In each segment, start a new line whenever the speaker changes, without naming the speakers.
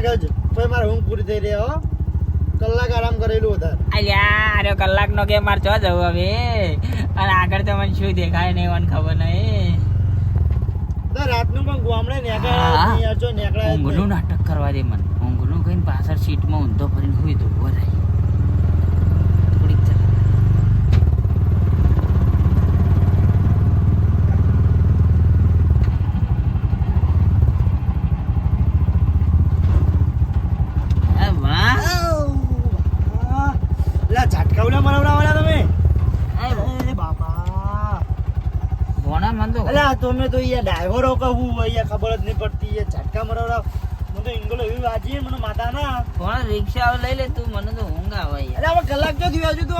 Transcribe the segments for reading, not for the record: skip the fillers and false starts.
લાગે છે તો મારે ઊંઘ પૂરી થઈ રહી હો કલાક આરામ કરેલું વધારે
અલ્યા અરે કલાક નો કે મારે ચો જવું હવે અને આગળ તો મને શું દેખાય નહીં મને ખબર નહીં
રાતનું પણ ગામડે નેકળ્યા
ઊંઘનું નાટક કરવા દે મને ઊંઘનું કહીને પાછળ સીટમાં ઊંધો ફરીને સુઈ તો ઉભો રહી થોડીક ચાલ
ઝાટકા ઉડા મરાવડા તમે બાપા
ભોણા મન તો
અલા તમે તો યાર ડ્રાઈવરો કહું અહીંયા ખબર જ નહીં પડતી યાર ઝાટકા મરાવડા મને તો ઇંગલો એવી વાજી મને માતા ના
ભોણા રિક્ષા લઈ લે તું મને તો ઊંઘ આવે યાર
અરે હવે કલાક તો થયો હજુ તો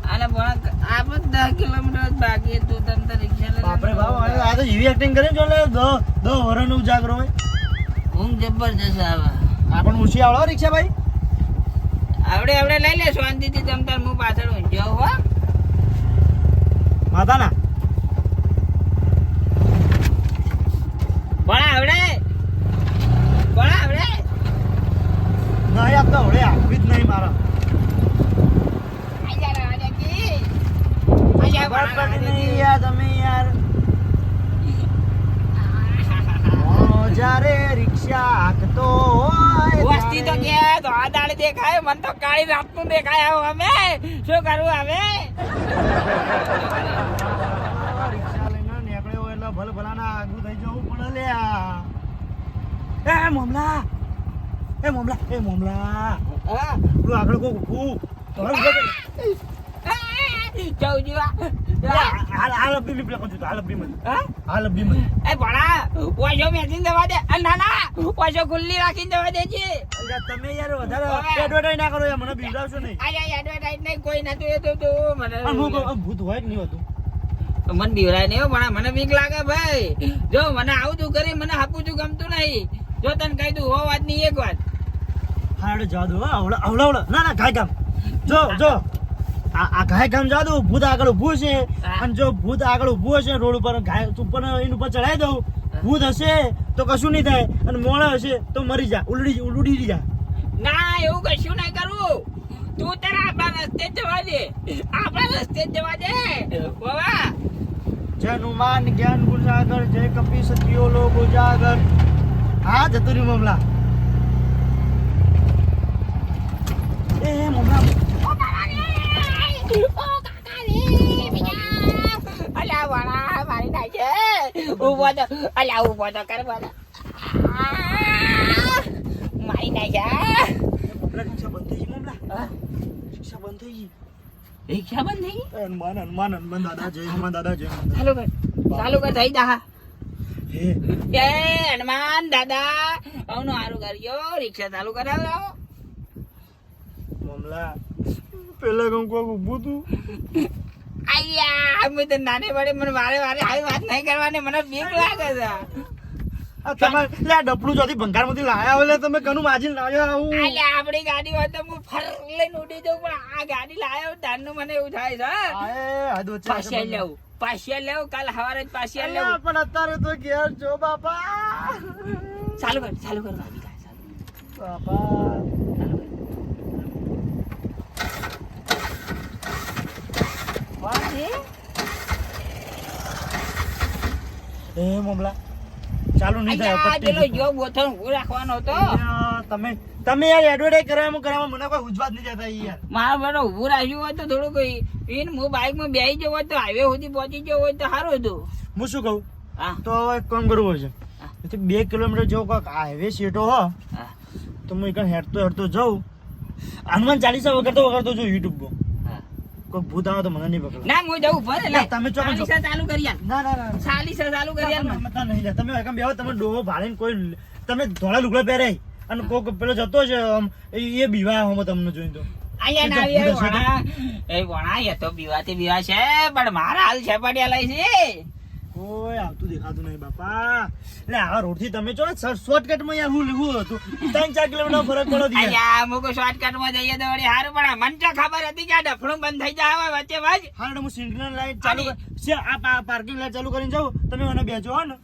આલે ભોણા આપણે 10 કિલોમીટર બાકી તું તમ તો રિક્ષા લઈ
બાપરે બાપ આ તો એવી એક્ટિંગ કરે જો લે 10 વરનો ઉજાગરો હોય
ઊંઘ જબરજસ્ત આવે
આપણ મૂછી આવડો રિક્ષા ભાઈ
આવડે આવડે લઈ લે શાંતિથી તમ તાર હું પાછળ ઊંઘ્યો હો
માતા ના
ભોણા આવડે નહીં
આપતો હવે આપવી જ નહીં મારા યાર તમે યાર જ્યારે રિક્ષા હાંકતો હોય
વસ્તી તો કે દાડી દેખાય મને તો કાળી રાતનું દેખાય આવો અમે શું કરવું હવે
રિક્ષા લઈને નીકળ્યો એટલે ભલે ભલાના આગું થઈ જવું પડે લ્યા એ મોમલા પેલું આગળ કોક ઊભું હાલ અબ્દી પેલા કોણ હાલ અબ્દી મને
એ ભણા ઓછો મેચીને જવા દે ના ઓછો ખુલ્લી રાખીને જવા દેજે
તમે યાર વધારે એડવર્ટાઈઝ ના કરો યાર મને બીવડાવશો નહીં
એડવર્ટાઈઝ નહીં કોઈ નતું એ તો મને
ભૂત હોય કે નહીં હોતું
મને બીવરાય નહીં ભણા મને બીક લાગે ભાઈ જો મને આવું તું કરી મને આપું છું ગમતું નહીં જો તને કહી દઉં હો વાત ની એક વાત
હાડે જા દો આવડા ના ગાય ગામ જો આ ગાય ગામ જા દો ભૂત આગળ ઊભું છે અને જો ભૂત આગળ ઊભું હશે રોડ ઉપર ગાય ઉપર એની ઉપર ચડાવી દઉં ભૂત હશે તો કશું નહીં થાય અને મોણા હશે તો મરી જા ઉડી જા
ના એવું કશું નહીં કરું તું તારા આપણા રસ્તે જવા દે બાબા
જેનું માન જ્ઞાન ગુજાગર જય કપી સતીઓ લોગ ઉજાગર હા જતું રહ્યું મમલા એ મમલા
અલ્યા વાળા મારી નાખે ઉભો તો કર બોલો મારી નાખ્યા
રિક્ષા બંધ થઈ ગઈ મમલા રિક્ષા બંધ થઈ ગઈ હનુમાન દાદા જય
ચાલુ કર થઈ જા
હે
એ હનુમાન દાદા આવનું હારું કરજો રિક્ષા ચાલુ કરાવો
મમલા પેલા ગમ કોક ઊભું તું
આયા અમે તો નાને પડે મને વારે આવી વાત નહીં કરવાની મને બીક લાગે છે
આ તમાર લે ડપલું જોથી ભંગારમાંથી લાયા હોય તમે કનું માજીને લાવ્યો આવું
આલે આપણી ગાડી હોય તો હું ફર લઈને ઉડી દઉં પણ આ ગાડી લાયો તારનું મને એવું થાય છે
આય હદ વચ્ચે
પાસિયા લેવું કાલ સવારે જ પાસિયા લેવું
પણ અત્યારે તો ઘેર જો બાપા
ચાલુ કર ભાભી
બાપા એ મમલા ચાલુ નહીં થાય
પેલો જો બોથણ હું રાખવાનો હતો
તમે યાર એડવર્ટાઈઝ કરવામાં મને કોઈ ઉજવાત નહીં જતા યાર
મારા બેટો ઊભું રાખ્યું હોય તો થોડું કઈ હું બાઇકમાં બેસી જવો હોય તો હાઈવે સુધી પહોંચી જવો હોય તો સારું હતું
હું શું કહું
હા
તો એક કામ કરવું છે 2 કિલોમીટર જેવો કોઈક હાઈવે સીટો હો તો હું એક હેડતો જાઉં હનુમાન ચાલીસા વગરતો જો યુટ્યુબમાં કોઈ ભૂત આવે તો મને નહીં પકડો
ના હું જવું ભરે લે
તમે ચોકન
ચાલુ કરી આલ
ના
ચાલીસા ચાલુ કરી આલ
નહીં તમે એકમ બેહો તમે ડોહો ભાળીને કોઈ તમે ધોળા લુગડા પહેરે અને કોક પેલો જતો છે એ બીવા હો તમને જોઈને તો
આયા ના વણા એ તો બીવા છે પણ મારા હાલ છે પડ્યા લઈ છે
કોઈ આવતું દેખાતું નહીં બાપા એટલે આવા રોડ થી તમે ચો શોર્ટકટ માં યાર હું લેવું હતું 3-4 કિલોમીટર ફરક પડો દી
અલ્યા મુકો શોર્ટકટ માં જઈએ તો વળી હારું પણ મને તો ખબર હતી કે આ ડફણું બંધ થઈ જાય વચ્ચે વચ
હાડે હું સિગ્નલ લાઈટ ચાલુ છે આ પાર્કિંગ લાઈટ ચાલુ કરીને જાઉં તમે મને બેજો હો ને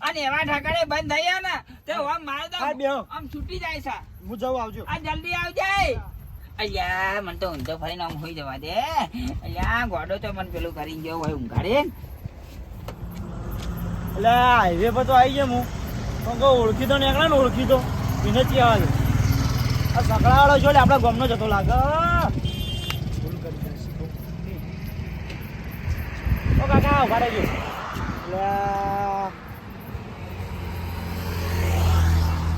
અને એવા ઠાકરે બંધ થઈ ગયા ને તે આમ મારે તો
હા, બેહો.
આમ છૂટી જાય છે
હું જાઉં, આવજો.
આ જલ્દી આવજે અલ્યા મને તો ઊંધો ફરીને આમ હોઈ જવા દે અલ્યા ગોડો તો મને પેલું કરી ગયો હોય ઊંઘાડે
એટલે હાઈવે પર તો આવી ગયા હું પણ કહું ઓળખી તો નીકળે ને ઓળખી તો એને જ કહેવા દે આ સકડાવાળો છો એટલે આપણા ગામનો જતો લાગે ભૂલ કરી દઈશ. ઓ કાકા ઉભા રહેજો એટલે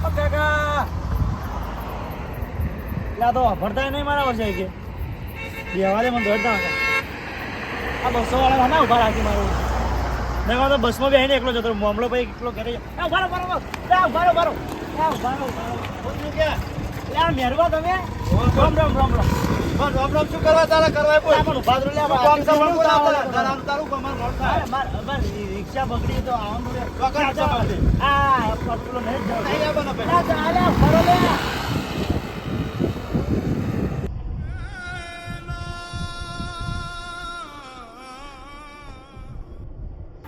ઓ કાકા એટલે આ તો વાપરતા નહીં મારા વર્ષે કે બેવાલે મને દોડતા હતા આ 200 વાળા ના ઉભા રાખી મારું મેં તો બસમાં બેહીને એકલો જતો મામલો ભાઈ એકલો ઘરે ઉભા રહો મેરવા તમે રામ રામ રામ રામ રામ રામ શું કરવા તારા કરવા બોલ પણ ઉભા રહો લે કામ સામાન તારું તારું કમાર મોડ થાય માર રિક્ષા બગડી તો આવવાનું રે વખત આ પટલો નહીં જાવ આયા બનો બે ચાલે ફરો લે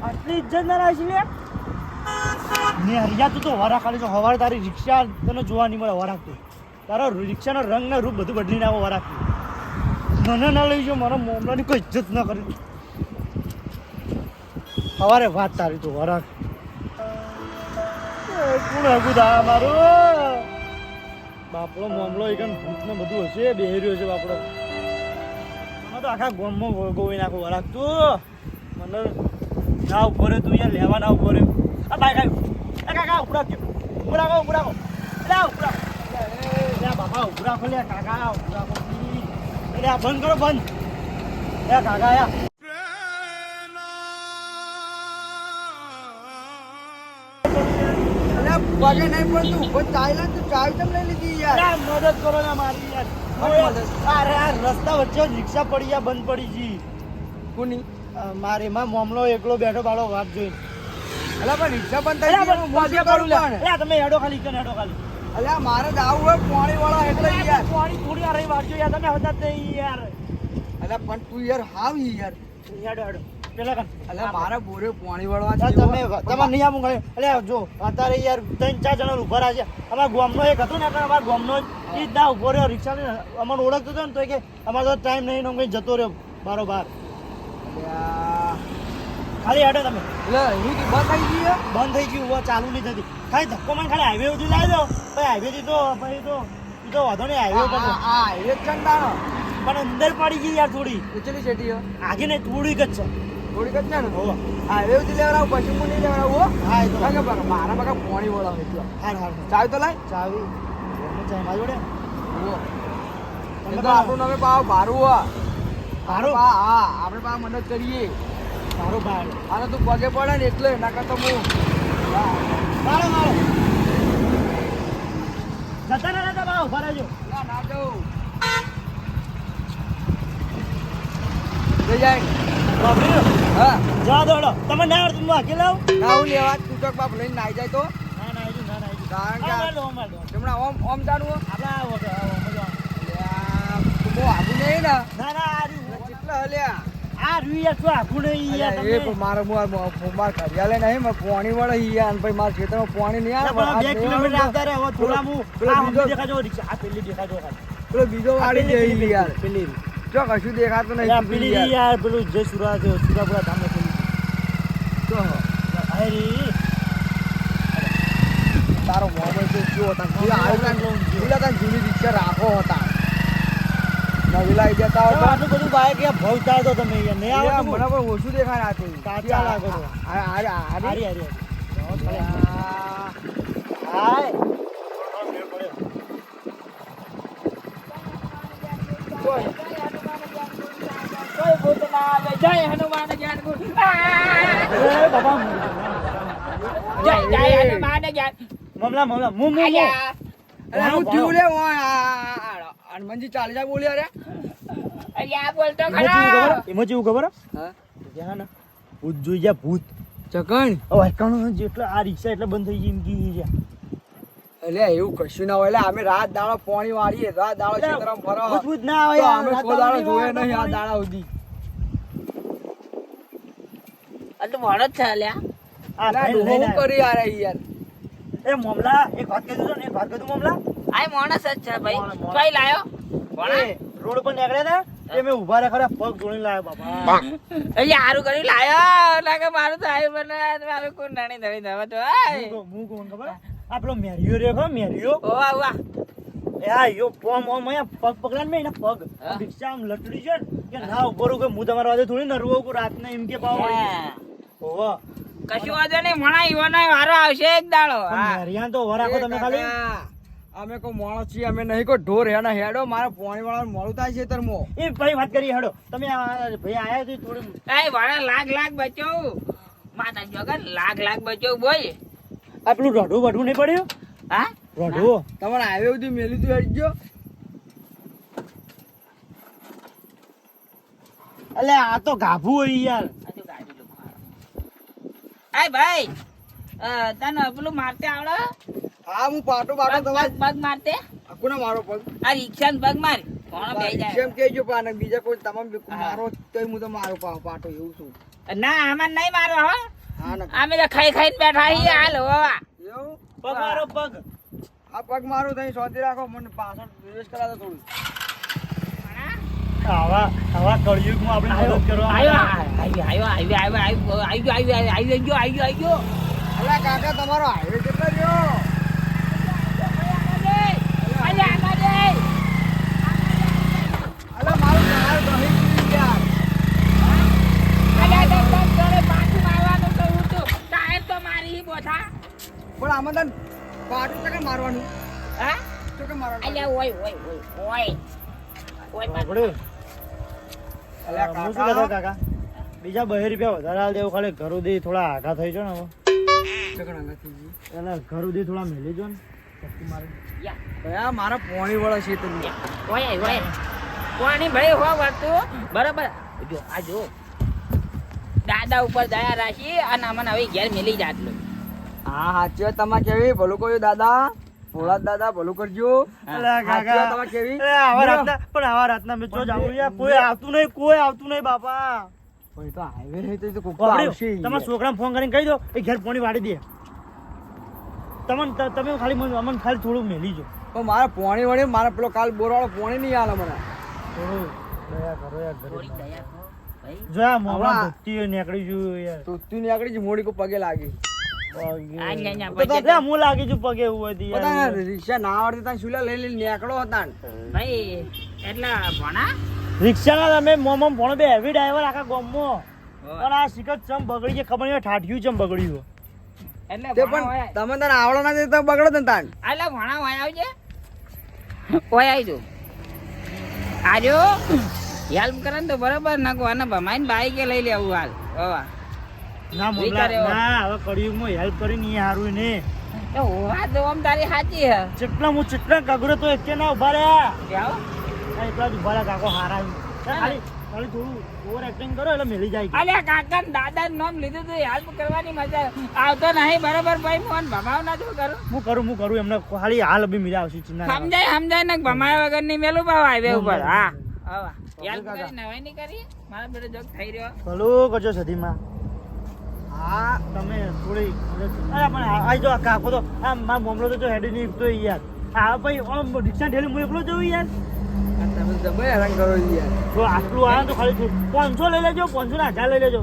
આટલી ઇજ્જત ના રાખી લે ને હરિયા તું તો વરા ખાલી તો હવાર તારી રિક્ષા તને જોવા નહીં મળે વરાક તો તારો રિક્ષાનો રંગ ને રૂપ બધું બદલીને આવો વરાક મને ના લઈ જો મારા મામલાની કોઈ ઇજ્જત ના કરી સવારે વાત તારી તો વરાક કોણ હગું દા મારું બાપડો મામલો એક ભૂત ને બધું હશે બેહી રહ્યો છે બાપડો મને તો આખા ગામમાં ગોવી નાખો વરાક તું મને ના ઉભો રે તું યાર લેવા ના ઉભો રે આ બાઈક આવ્યું એ કાકા ઉપડા ગયો ઉપડા લે બાપા ઉપડા ખો લે કાકા ઉપડા ખો એટલે આ બંધ કરો બંધ એ કાકા યા
પગે નહીં પડતું ઉભો ચાલ્યા તો ચાવી કેમ લઈ લીધી યાર
મદદ કરો ને મારી યાર અરે આ રસ્તા વચ્ચે રિક્ષા પડી ગયા બંધ પડી જી
કોની
મારે માં મામલો એકલો બેઠો બાળો વાત જોઈ
અલા પણ રિક્ષા બંધ થઈ ગઈ હું પગે પડું પણ
તમે હેડો ખાલી કન હેડો ખાલી
અલા મારે જાવું હોય પાણી વાળા એટલે યાર
પાણી થોડી વાર રહી વાંચો યાર તમે હતા તે યાર
અલા પણ તું યાર હાવ યાર
હેડો હેડો પેલા કન
અલા મારા બોરે પાણી વાળવા છે
તમે નહીં આવું ગણે એટલે જો અત્યારે યાર 3-4 જણા ઉભા રહ્યા છે અમારા ગામનો એક હતો ને અમારા ગામનો ઈ જ ના ઉભો રહ્યો રિક્ષા ને અમને ઓળખતો હતો ને તો કે અમારો તો ટાઈમ નહીં ને જતો રહ્યો બારોબાર ખાલી હેડો તમે
એટલે હું તો બંધ થઈ ગઈ
બંધ થઈ ગયું હવે ચાલુ નહીં થતી ખાલી ધક્કો મને ખાલી હાઈવે સુધી લાવી દો ભાઈ હાઈવે થી તો ભાઈ તો ઈ તો વાંધો નહીં હાઈવે પર તો.
આ એક ચંડાનો
પણ અંદર પડી ગઈ યાર થોડી
ઉચલી ચેટી
આગે ને થોડીક જ છે
થોડીક જ ને
હોવા
હા એવું થી લેવડાવું પછી હું નહીં લેવડાવું
હા એ તો
કારણ કે મારા બકા પાણી વાળા એટલે
હાર હાર
ચાવી તો લાય
ચાવી ચાવી મારી જોડે
એ તો આપણું નવે પાવ ભારું હા
મારું
હા હા આપણે પા મદદ કરીએ
મારું ભાઈ
આને તું પગે પડે ને એટલે ના કરતો હું
મારો મારો જતા ના રહેતા ભાવ ઉભા રહેજો
ના ના જાઉં જઈ જાય
બાપરે
હા
જા દોડો તમે ના આવડતું હું આખી લાવ
ના હું લેવા તૂટક બાપ લઈને નાઈ જાય તો
ના ના આવી ના ના
કારણ કે
આવી માર દો
હમણાં ઓમ ઓમ જાણવું
આપડા
તું બહુ આગું નહીં ને
ના ના આ રહ્યું.
કેટલા હલ્યા
આ રહ્યું યાર શું આખું નહીં યાર
અલ્યા, એ પણ મારે માર ઘડિયાળે નહીં મારે પાણી વળે યાર અને પછી મારા ખેતરમાં પાણી નહીં આવે
તમે 2 કિલોમીટર
આ
આવતા રહે હવે થોડા હું
પેલો
આ
બીજો-
હમણાં દેખાજો રિક્ષા આ પેલી દેખાજો
પેલો બીજો વાળી દે યાર
પેલી
જો કશું દેખાતું
અલ્યા,
નહીં
પેલી
યાર
યાર પેલું જે સુરાપુરા ધામે પેલી
તો
અરે
તારો મોબાઈલ તો શું હતા પેલા તને જૂની રિક્ષા રાખો હતા નવી લાવી દેતા
તો
હતા
આટલું બધું બાઈક યાર ભાવ ચાલતો તમે યાર નહીં
યાર,
આવડતું
મને પણ ઓછું દેખાય આ તે.
કાચા લાગો છો.
હારી
હારી હારી હાય
કોઈ ભૂત ના આવે જય હનુમાન જ્ઞાન ગુરુ
એ બાબા
જય હનુમાન જ્ઞાન
મમલા મમલા મુ મુ
આયા
અરે હું થયું લે હનુમાનજી ચાલી જાય બોલ્યા રે
અલ્યા બોલતો ખરા
એમાં જેવું ખબર
હા
જ્યાં ને ભૂત જોઈ ગયા ભૂત
ચકણ
હવે કણ જેટલા આ રિક્ષા એટલે બંધ થઈ ગઈ એમ કી ગયા
એટલે એવું કશું ના હોય એટલે અમે રાત દાડો પાણી વાળીએ રાત દાડો ખેતરમાં ફરો
ભૂત ભૂત ના આવે
તો
યાર,
અમે
રાત
કોઈ દાડો
દાડો
જોયે નહીં આ
પાણી.
દાડા સુધી
આ તો ભણ જ છે અલ્યા
આ ભાઈ
ડોહો
લઈને
હું કરી યાર યાર
એ મોમલા એક વાત કહી દઉં ને એક વાત કહી દઉં મોમલા
આ માણસ જ છે ભાઈ
મોણ, મોણ.
કઈ લાયો ભણા
એ રોડ પર નીકળ્યા હતા એ મેં ઉભા રહ્યા ખરા પગ જોડીને લાવ્યો બાપા
એટલે હારું કર્યું લાયો લાગે મારું તો આયુ બને મારું કોણ નાની ધરી દવા તો
હું કહું ખબર આ પેલો મેરિયો રહ્યો ખબર મેરિયો
ઓ વાહ
એ આ યો પોમ ઓમ અહીંયા પગ પકડાને મેં એના પગ
હા.
રિક્ષા આમ લટડી છે ને કે ના ઉપર કે હું તમારા વાદે થોડી નરવો કે રાતને એમ કે પાવ ઓહો
કશું વાંધો નહીં મણા ઈવાનો વારો આવશે એક દાડો હા
મેરિયાન તો વરાખો તમે ખાલી
અમે કોઈ માણસ છીએ અમે નહીં કોઈ ઢોર હેના હેડો મારે પાણી વાળા મોડું થાય છે તરમો
એ ભાઈ વાત કરી હેડો તમે ભાઈ આયા તો થોડું
એ વાળા લાખ બચો માતા જોગન લાખ બચો બોય
આ પેલું રઢું વઢું નહીં પડ્યું
હા
રઢું
તમારે હાઈવે સુધી મેલી તું હેડજો
એટલે આ તો ગાભું હોય યાર
એ ભાઈ તને પેલું મારતે આવડે
હા હું પાટો બાટો તમારે
પગ મારતે
કોને મારો પગ
આ રિક્ષા પગ માર કોણ બે જાય
કેમ કેજો પાને બીજા કોઈ તમામ મારો તોય હું તો મારો પાટો એવું છું
ના આમાં નહીં મારો હો
હા ને
અમે તો ખાઈને બેઠા છીએ હાલ હોવા
એવું
પગ મારો પગ
આ પગ મારું થઈ શોધી રાખો મને પાછળ પ્રવેશ કરાવો થોડું
આવા કળિયુગમાં આપણે મદદ કરવા
આવ્યો
અલા કાકા તમારો હાઈવે કેટલો રહ્યો અલા મારું ટાયર દહીં ગયું યાર પણ આમાં તને પાટું તો કે મારવાનું તો કે મારવાનું
આપણે
અલા
હું શું કહેતો કાકા બીજા 2 રૂપિયા વધારે હાલ દેવું ખાલી ઘર સુધી થોડા આઘા થઈ જો ને હવે
ચકણા નથી જી
એટલે ઘર સુધી થોડા મેલી જો ને પછી મારે
ભયા મારા પોણી વાળા છે તમે
બરાબર જો આ જો દાદા ઉપર દયા રાખી અને અમને હવે ઘેર મેલી જાત
હા સાચી વાત તમારે કેવી ભલું કહ્યું દાદા ભોળા દાદા ભલું કરજો
અલા
સાચી વાત
કાકા
તમારે કેવી
એ આવા રાતના પણ આવા રાતના મેં જો જાવું યાર કોઈ આવતું નહીં બાપા
ભાઈ તો હાઈવે નહીં તો કોક તો આવશે ઈ.
તમારા છોકરાને ફોન કરીને કહી દો એ ઘેર પોણી વાળી દે તમે ખાલી અમને ખાલી થોડું મેલી જો
પણ મારે પોણી વળી મારે પેલો કાલ બોરવાળો પોણી નહીં આલે મને
થોડું દયા કરો યાર
થોડી
ગરીબ
દયા કરો ભાઈ
જો આ મોહમ્મદ
હમણાં-
ભક્તિ નીકળી ગયું યાર
તો તું ની આગળ મોડી કો પગે લાગી
હું લાગી છું પગે એવું હતી
પતા
યાર.
રિક્ષા ના આવડતી તા શુલા લઈ લઈને નીકળો હતા ને.
ભાઈ એટલા ભણા
રિક્ષાના તમે મોમમ ભણો બે હેવી ડ્રાઈવર આખા ગામમાં પણ આ શિકત ચમ બગડી છે ખબર નહીં ઠાઠ્યું ચમ બગડ્યું
એટલે
તે
ભણા
પણ
હોય
તમે તને આવડો ના દેતા બગડો ને તાન
એટલે ભણા હોય આવજે હોય આવજો આજો હેલ્પ કરે ને તો બરાબર નાખો અને ભમાઈને બાઈકે લઈ લેવું હાલ હોવા
ના મોમલા
વિચાર્યો.
ના હવે કળિયુગમાં હેલ્પ કરીને એ હારું ને
તો હોવા તો આમ તારી સાચી હે
ચેટલા કગરો તો એકે ના ઉભા રહ્યા
જાઓ
આ એકલા જ ઉભા રહ્યા કાકો હારા ખાલી થોડું ઓવર એક્ટિંગ કરો એટલે મેલી જાય
અલ્યા કાકા ને દાદા નું નામ લીધું તો હેલ્પ કરવાની મજા આવતો નહીં બરાબર ભાઈ મોહન ભમાવ ના જો કરું
હું કરું એમને ખાલી હાલ બી મિલા આવશે ચિંતા ના કરો.
સમજાય ને ભમાયા વગર ની મેલું પાવ હાઈવે ઉપર હા હા હેલ્પ
કાકા.
કરી નવાઈ નહીં કરી મારા બેટો જોક થઈ રહ્યો
ભલું કરજો સધીમાં
હા
તમે થોડી અરે પણ આ જો આ કાકો તો આ મારો મોમલો તો જો હેડી નહીં તો યાર આ ભાઈ આમ રિક્ષા ઢેલી હું એકલો જઉં યાર
આ તમે જબર હેરાન કરો છો યાર
તો આટલું આવે તો ખાલી 500 લઈ લેજો 500 ના 1000 લઈ લેજો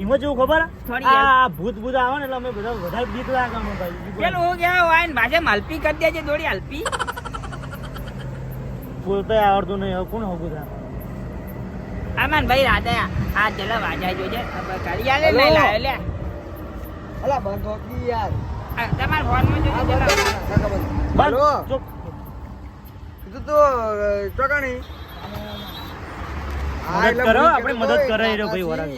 એમાં જેવું ખબર હે?
થોડી
આ ભૂત આવે ને એટલે અમે બધા વધારે બીક લાગે અમને ભાઈ
પેલું હું કેવા હોય ને ભાજે હલ્પી કરી દેજે દોડી હલ્પી
બોલતા આવડતું નહીં હવે કોણ હોગું થાય
આમાન ભાઈ રાધા આ ચલો વાજા જોજે કરી આલે લઈ લાવ્યો લે
અલા બંધ હોકી યાર
આ તમારા ફોન માં
આ
જોજે
બંધ
ચલો
કાકા બંધ
બંધ.
હાલો
જો,
કીધું તો ચોકાણી
મદદ કરો, આપણે મદદ કરે એ રહ્યો ભાઈ વરાળ.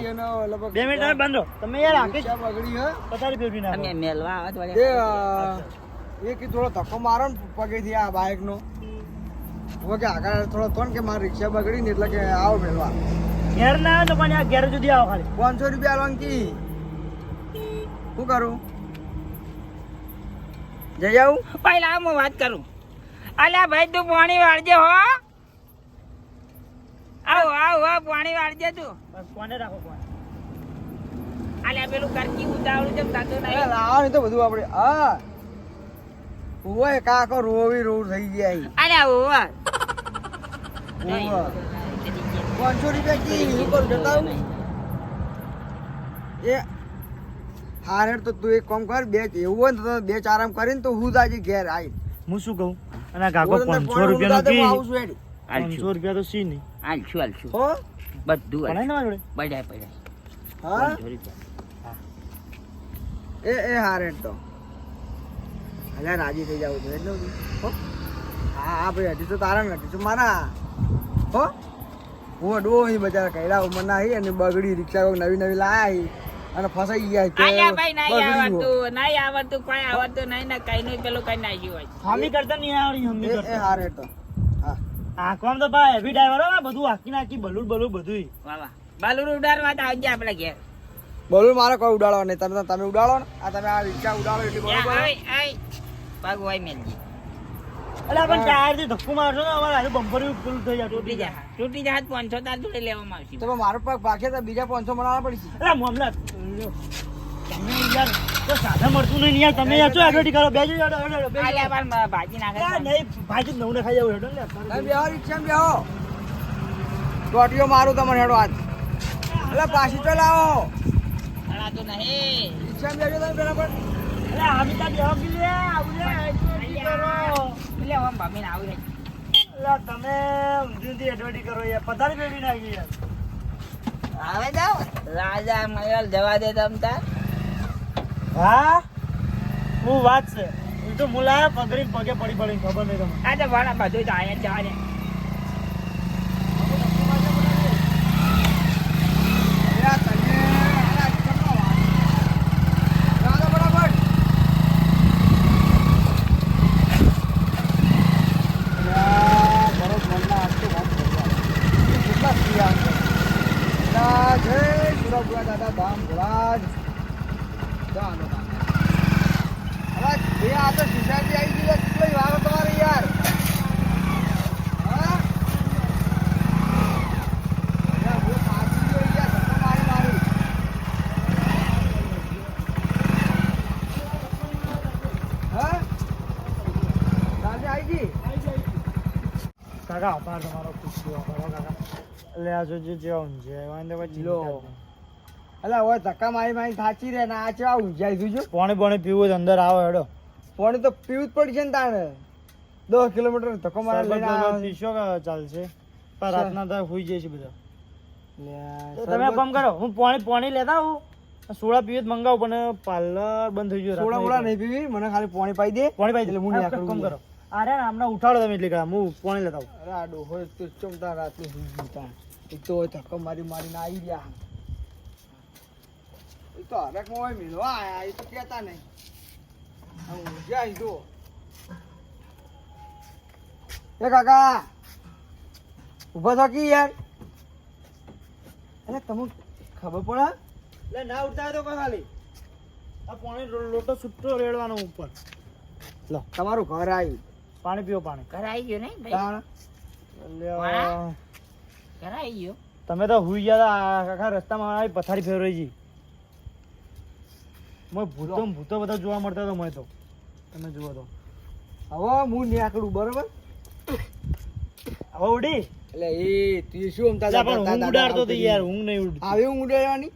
2 મિનિટ તમે બંધ રહો તમે યાર આખી
બગડી હે
પથારી ફેરવી નાખો
અમે મેલવા આવત
તે
વળે
એ કે થોડો ધક્કો મારો ને પગેથી આ બાઇક નો હવે કે આગળ થોડો થોન કે મારી રિક્ષા બગડી ને એટલે કે આવો મેળવા
ઘેર ના આવે તો પણ આ ઘેર સુધી આવો ખાલી
500 રૂપિયા આલવાનું કી શું કરું જઈ આવું
પહેલા હું વાત કરું અલ્યા ભાઈ તું પાણી વાળજે હો આવ પાણી વાળજે તું
બસ કોને રાખો કોને
અલ્યા પેલું કરકી ઉતાવળું જેમ થતું
અરે
નહીં.
લાવો ને તો બધું આપણે હા ઓય કાકો રોવી રોવ થઈ ગયા ઈ.
અલ્યા ઓવા.
ઓવા. 500 રૂપિયા કી શું કરું જતા આવું? એ હારે તો તું એક કામ કર બે એવું હોય ને તો બે ચાર આમ કરીને તો હું તાજી ઘેર આવી
હું શું કહું અને આ કાકો 500 રૂપિયાનું કી
આવું છું હેડી.
500 રૂપિયા તો સી નહીં
હાલશું હાલશું
હો
બધું
પણ
હાલશું.
ને મારી જોડે
પડાય
હા
500 રૂપિયા.
એ હારે તો અલ્યા રાજી થઈ જાવ તો એટલે હો હા હા ભાઈ હજી તો તારા ને હજી તો મારા હો હું ડોહી બજાર કઈડા ઉંમરના હી અને બગડી રિક્ષા કોક નવી નવી લાયા અને ફસાઈ ગયા કે
અલ્યા ભાઈ નહીં
બગડી ગયો.
નહીં આવડતું કોઈ આવડતું નહીં ને કઈ નું પેલું કઈ નાખ્યું હોય.
હામી કરતા નહીં આવડી હમી
એ
કરતા
હારે તો હા
આ કોમ તો ભાઈ હેવી ડ્રાઈવર હો બધું આખી નાખી બલુડ બધું
વાહ વાહ બાલુર ઉડાડવા તો આવજે આપણે ઘેર.
બોલું મારે કોઈ ઉડાડવા નહીં તમે ઉડાડો ને આ તમે આ રિક્ષા ઉડાડો એટલી બરોબર
પગ હોય મેલજી
એટલે પણ ટાયર થી ધક્કો મારશો ને અમારે આજે બમ્પર પેલું થઈ જાય
તૂટી જા 500 તાર જોડે લેવામાં આવશે.
તો મારો પગ પાકે તો બીજા 500 બનાવવા પડશે
એટલે મામલા તમે યાર તો સાધા મળતું નહીં યાર તમે યાર શું એડવર્ટી કરો બેજો યાર
અલ્યા પણ ભાજી નાખે છે.
નહીં ભાજી નવું ને ખાઈ જાવ હેડો ને
તમે બેહો રિક્ષામાં બેહો ટોટીઓ મારું તમને હેડો આજ એટલે પાછી તો લાવો
અડાતું નહીં.
રિક્ષામાં બેજો તમે પેલા પણ
એટલે આમી તા બેહો કે લે આવું લે એડવર્ટી કરો
એટલે આમ ભામીને આવી રહી.
એટલે તમે ઊંધી એડવર્ટી કરો યાર પધારી બેડી નાખી યાર
આવે જાવ રાજા મહેલ જવા દે તમ તાર.
હા હું વાત છે હું તો મુલાયા પગડી પગે પડી ખબર નહીં તમને
આ તો ભણા બધું જ આયા જવા દે.
યાર તને આ રિક્ષામાં વાત રાજા બરાબર યાર બરોબર મનના આજ તો વાત કરવા કેટલા સિયા છે જય સુરપુરા દાદા ધામ ભોળાજ ચાલો હવે બે આ તો સોસાયટી આવી ગઈ છે કેટલી વાર તમારે યાર હા યાર બહુ પાછી ગયો યાર ધક્કો મારી હા દાદી આવી ગઈ
કાકા આભાર તમારો ખૂબ ખૂબ આભાર હો કાકા એટલે આ જોજો જેવા ઊંઝે વાંધે પછી
લો. અલા ઓય ધક્કા મારી થાચી રે ને આ ચેવા ઊંઝાઈ જોજો
પાણી પીવું હોય તો અંદર આવો હેડો
પાણી તો પીવું જ પડશે ને તાણે 10 કિલોમીટર ધક્કો મારે લઈને આવ્યો.
પીશો કે ચાલશે પણ રાતના તો સુઈ જાય છે બધા
લ્યા,
તો તમે કામ કરો હું પાણી લેતા આવું સોડા પીવે તો મંગાવું પણ પાર્લર બંધ થઈ ગયું
સોડા બોડા નહીં પીવી મને ખાલી પાણી પાઈ દે
પાણી પાઈ
એટલે હું
દે
નહીં આકડું
કામ કરો અરે હમણાં ઉઠાડો તમે એટલે હું પાણી લેતા આવું
અરે આ ડોહો તો ચમતા રાતનું સુઈ ગયું તાણ. એક તો ઓય ધક્કો મારીને આવી ગયા એ તો હરકમાં હોય મેળવા આયા એ તો કહેતા નહીં આ ઊંઝાઈ જો એ કાકા ઊભા થો કી યાર અરે તમને ખબર પડે
એટલે ના ઉઠાય તો કોઈ ખાલી આ પાણી લોટો છૂટો રેડવાનો ઉપર લો
તમારું ઘર આવ્યું
પાણી પીવો પાણી
કરાઈ ગયો ને ભાઈ
તાણ
લ્યો.
કરાઈ ગયો.
તમે તો હુઈ ગયા તા આખા રસ્તામાં આવી પથારી ફેરવાઈ ગઈ ભૂતો બધા જોવા મળતા તો મને તો તમે જુઓ તો
હવે હું નીકળું બરોબર
હવે ઉડી
એટલે એ તું શું અમતા
અલા, પણ ઊંઘ ઉડાડતો તો યાર ઊંઘ નહીં ઉડતી
આવી ઊંઘ ઉડાડવાની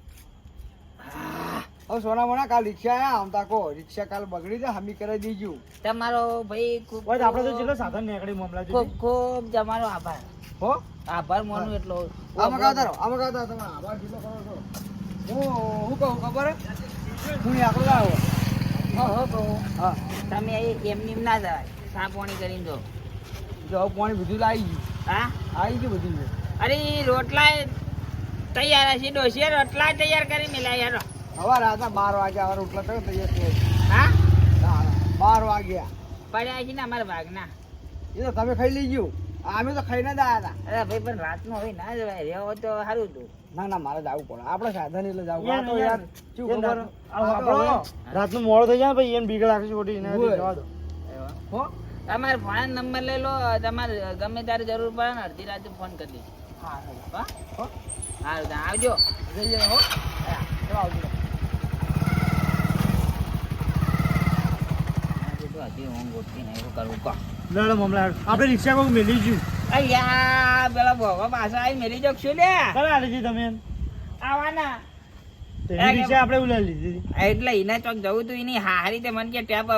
હવે સોના મોના કાલ રિક્ષા આયા આમ તાકો રિક્ષા કાલ બગડી જાય હમી કરાવી દીજું
તમારો ભાઈ ખૂબ
હોય તો આપણે તો જેટલો સાધન નીકળી મામલા
ખૂબ ખૂબ તમારો આભાર.
હો
આભાર માનું એટલો.
આમાં કાવતા તમે આભાર જેટલો કરો છો હું કહું ખબર હે? હું આકડો લાવો
હો કહું
હા
તમે એમની ના જવાય ચા પાણી કરીને જો.
જો પાણી બધું લાવી ગયું
હા
આવી ગયું બધું
અરે ઈ રોટલા તૈયાર હશે ડોસી રોટલા તૈયાર કરી મેલા યાર.
હવે રાતના 12 વાગ્યા હવે રોટલા તો તૈયાર છે
હા
12 વાગ્યા
પડ્યા છે ને અમારા ભાગના.
એ તો તમે ખાઈ લઈ ગયું અમે તો ખાઈને જ આવ્યા હતા
અરે ભાઈ પણ રાતનો હોય ના જવાય રહેવો તો સારું હતું.
ના મારે જવું પડે આપણે સાધન એટલે જવું આ તો
યાર,
યાર શું ખબર
રાતનું મોડું થઈ જાય ભાઈ એને બીક લાગશે ખોટી એને
હોય.
જવા દો
હો
તમારે ફોન નંબર લઈ લો તમારે ગમે ત્યારે જરૂર પડે ને અડધી રાતે ફોન કરી દઈશ.
હા
હા
હો
સારું તો આવજો.
જઈએ હો ચલો આવજો
હજી ઊંઘ ઉઠતી નહીં, શું કરવું કહો?
લડો મમલા આપણે રિક્ષા કોક મેલી છું
અయ్యા પેલા ભોગો પાછા આવી મેલી જોક શું લે
કરા લીધી તમે એમ
આવાના
તેની રિક્ષા આપણે ઉલાડી લીધી
એટલે એને ચોક જવું તું એની હારી તે મને કે ટેપ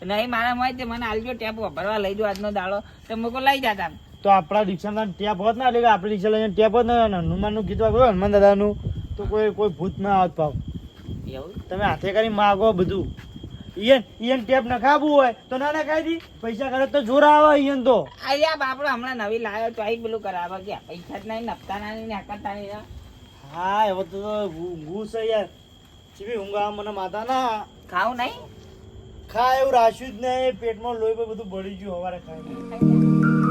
નહીં મારા હોય તે મને આલજો ટેપ ભરવા લઈ જો આજનો દાડો તો મૂકો લઈ જતા
તો આપણા રિક્ષામાં ટેપ હોત ને એટલે આપણે રિક્ષા લઈને ટેપ હોત ને હનુમાનનું ગીત વાગો હનુમાન દાદાનું તો કોઈ ભૂત ના આવત પાવ
એવું
તમે હાથે કરી માગો બધું ઈયન ટેપ નખાવું હોય તો ના નખાઈ દી પૈસા કરે તો જોર આવે ઈયન તો
અయ్యા બાપડો હમણાં નવી લાવ્યો તો આઈ પેલું કરાવવા ગયા પૈસા જ નહીં નપતા નહીં ને હકતા નહીં
હા હવે તો ઊંઘું છે યાર ચીવી ઊંઘ આવે મને માતા ના
ખાવું નહીં
ખા એવું રાખ્યું જ નહીં પેટમાં લોહી બધું બળી ગયું હવારે ખાઈને